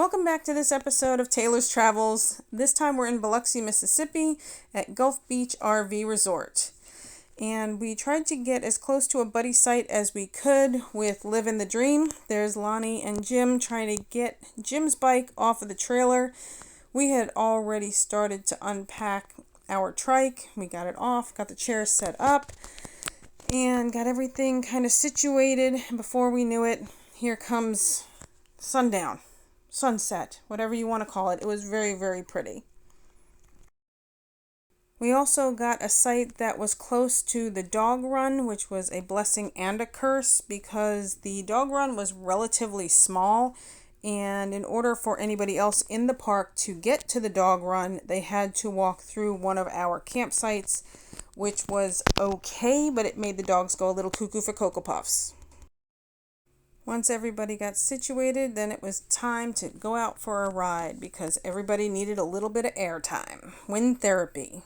Welcome back to this episode of Taylor's Travels. This time we're in Biloxi, Mississippi at Gulf Beach RV Resort. And we tried to get as close to a buddy site as we could with Livin' the Dream. There's Lonnie and Jim trying to get Jim's bike off of the trailer. We had already started to unpack our trike. We got it off, got the chairs set up, and got everything kind of situated. Before we knew it, here comes sundown. Sunset, whatever you want to call it. It was very, very pretty. We also got a site that was close to the dog run, which was a blessing and a curse because the dog run was relatively small, and in order for anybody else in the park to get to the dog run, they had to walk through one of our campsites, which was okay, but it made the dogs go a little cuckoo for Cocoa Puffs. Once everybody got situated, then it was time to go out for a ride because everybody needed a little bit of airtime. Wind therapy.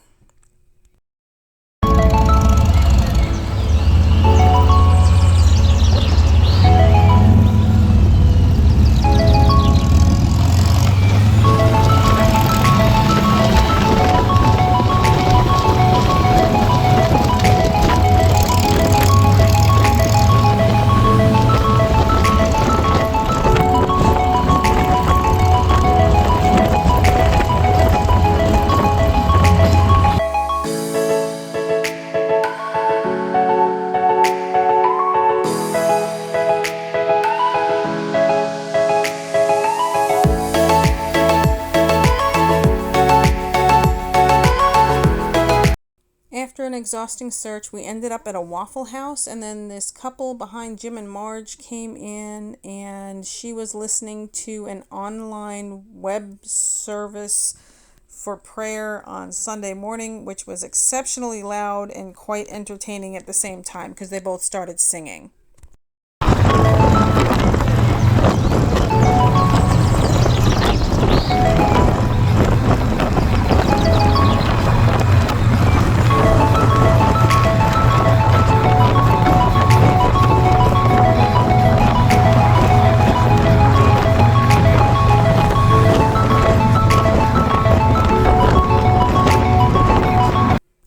After an exhausting search, we ended up at a Waffle House, and then this couple behind Jim and Marge came in, and she was listening to an online web service for prayer on Sunday morning, which was exceptionally loud and quite entertaining at the same time because they both started singing.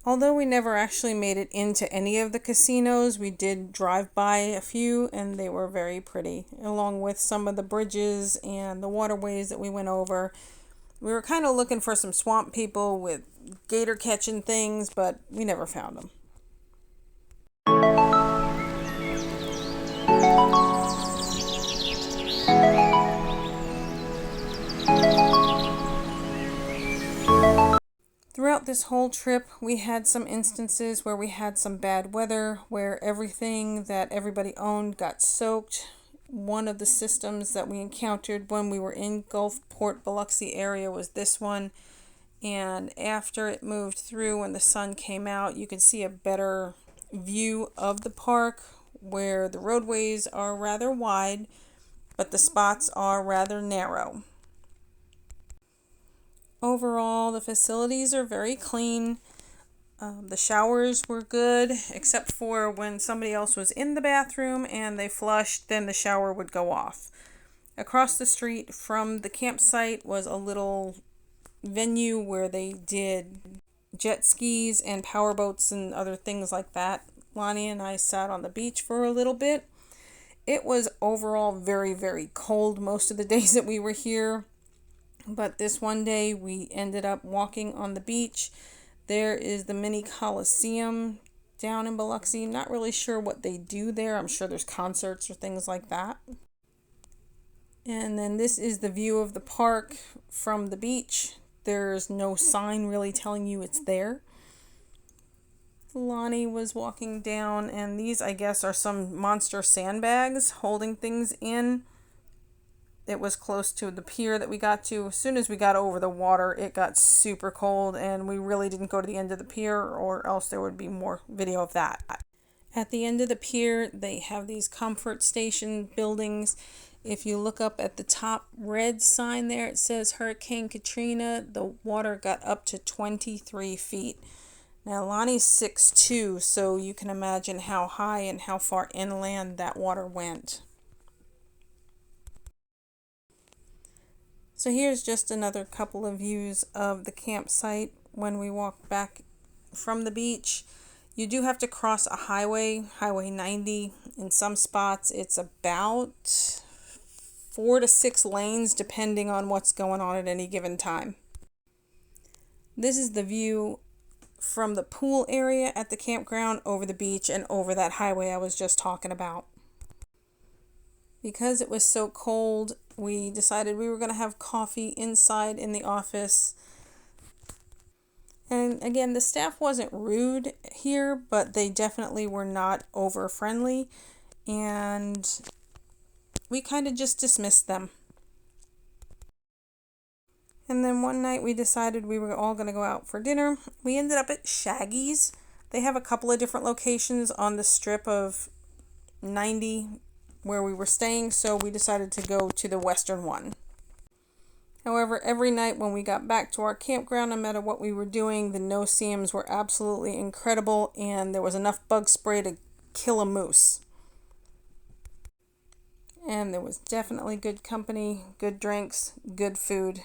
Although we never actually made it into any of the casinos, we did drive by a few and they were very pretty, along with some of the bridges and the waterways that we went over. We were kind of looking for some swamp people with gator catching things, but we never found them. Throughout this whole trip, we had some instances where we had some bad weather, where everything that everybody owned got soaked. One of the systems that we encountered when we were in Gulfport, Biloxi area was this one. And after it moved through and the sun came out, you could see a better view of the park where the roadways are rather wide, but the spots are rather narrow. Overall, the facilities are very clean. The showers were good, except for when somebody else was in the bathroom and they flushed, then the shower would go off. Across the street from the campsite was a little venue where they did jet skis and power boats and other things like that. Lonnie and I sat on the beach for a little bit. It was overall very, very cold most of the days that we were here. But this one day we ended up walking on the beach. There is the mini Coliseum down in Biloxi. Not really sure what they do there. I'm sure there's concerts or things like that. And then this is the view of the park from the beach. There's no sign really telling you it's there. Lonnie was walking down, and these, I guess, are some monster sandbags holding things in. It was close to the pier that we got to. As soon as we got over the water, it got super cold, and we really didn't go to the end of the pier, or else there would be more video of that. At the end of the pier, they have these comfort station buildings. If you look up at the top red sign there, it says Hurricane Katrina. The water got up to 23 feet. Now, Lonnie's 6'2", so you can imagine how high and how far inland that water went. So here's just another couple of views of the campsite when we walk back from the beach. You do have to cross a highway, Highway 90. In some spots, it's about 4 to 6 lanes depending on what's going on at any given time. This is the view from the pool area at the campground over the beach and over that highway I was just talking about. Because it was so cold, we decided we were going to have coffee inside in the office. And again, the staff wasn't rude here, but they definitely were not over friendly, and we kind of just dismissed them. And then one night we decided we were all going to go out for dinner. We ended up at Shaggy's. They have a couple of different locations on the strip of 90 where we were staying, so we decided to go to the western one. However, every night when we got back to our campground, no matter what we were doing, the no-see-ums were absolutely incredible, and there was enough bug spray to kill a moose. And there was definitely good company, good drinks, good food.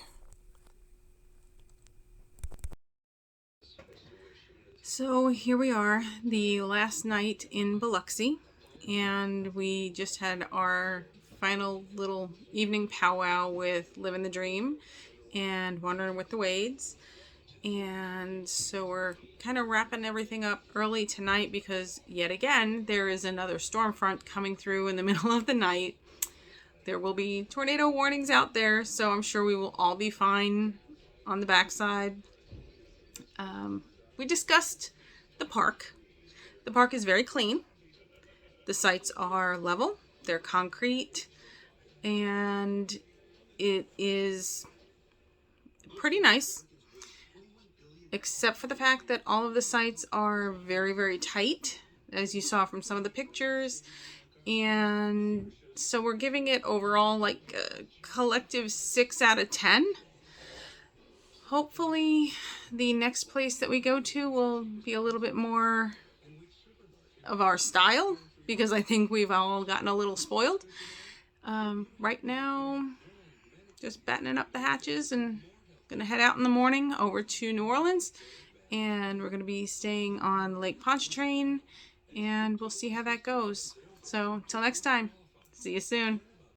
So here we are, the last night in Biloxi, and we just had our final little evening powwow with Living the Dream and Wandering with the Wades. And so we're kind of wrapping everything up early tonight because yet again there is another storm front coming through in the middle of the night. There will be tornado warnings out there, so I'm sure we will all be fine on the backside. We discussed the park. The park is very clean. The sites are level, they're concrete, and it is pretty nice, except for the fact that all of the sites are very, very tight, as you saw from some of the pictures. And so we're giving it overall like a collective 6 out of 10. Hopefully the next place that we go to will be a little bit more of our style, because I think we've all gotten a little spoiled. Right now, just battening up the hatches and gonna head out in the morning over to New Orleans, and we're gonna be staying on Lake Pontchartrain, and we'll see how that goes. So until next time, see you soon.